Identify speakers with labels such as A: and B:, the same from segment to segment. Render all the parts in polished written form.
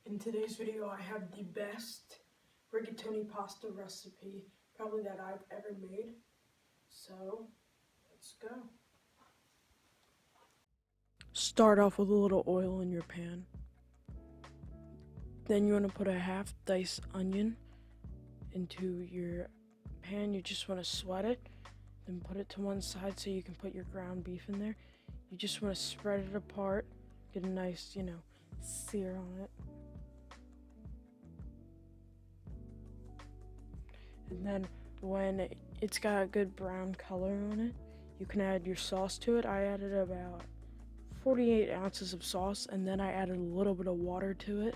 A: In today's video, I have the best rigatoni pasta recipe probably that I've ever made. So, let's go. Start off with a little oil in your pan. Then you want to put a half diced onion into your pan. You just want to sweat it. Then put it to one side so you can put your ground beef in there. You just want to spread it apart. Get a nice, sear on it. And then when it's got a good brown color on it, you can add your sauce to it. I added about 48 ounces of sauce, and then I added a little bit of water to it.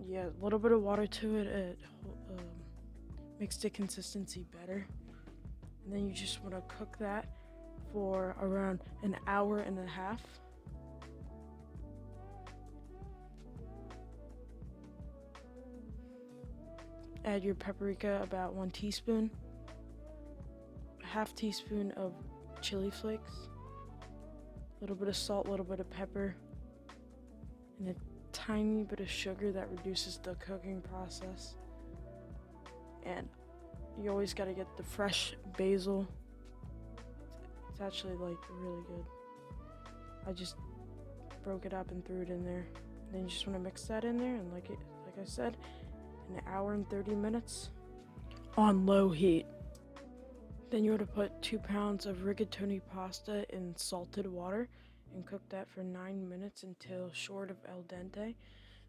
A: Yeah, a little bit of water to it. It makes the consistency better. And then you just want to cook that for around an hour and a half. Add your paprika, about 1 teaspoon, half teaspoon of chili flakes, a little bit of salt, a little bit of pepper, and a tiny bit of sugar that reduces the cooking process. And you always got to get the fresh basil. It's actually like really good. I just broke it up and threw it in there. Then you just want to mix that in there, and like I said, an hour and 30 minutes on low heat. Then you want to put 2 pounds of rigatoni pasta in salted water and cook that for 9 minutes until short of al dente.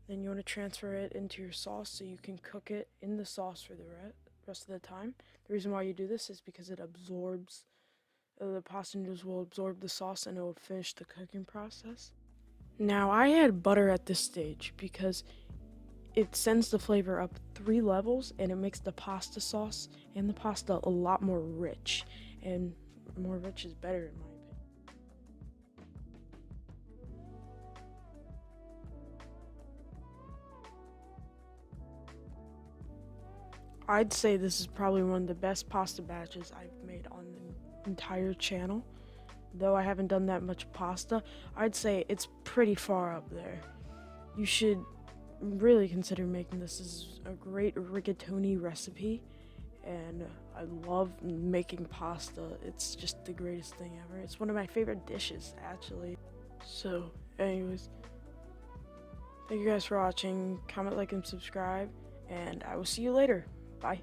A: Then you want to transfer it into your sauce so you can cook it in the sauce for the rest of the time. The reason why you do this is because it absorbs, the pasta noodles will absorb the sauce and it will finish the cooking process. Now I add butter at this stage because it sends the flavor up 3 levels and it makes the pasta sauce and the pasta a lot more rich. And more rich is better in my opinion. I'd say this is probably one of the best pasta batches I've made on the entire channel. Though I haven't done that much pasta, I'd say it's pretty far up there. You should really consider making this. This is a great rigatoni recipe, and I love making pasta. It's just the greatest thing ever. It's one of my favorite dishes, actually. So, anyways, thank you guys for watching. Comment, like, and subscribe, and I will see you later. Bye.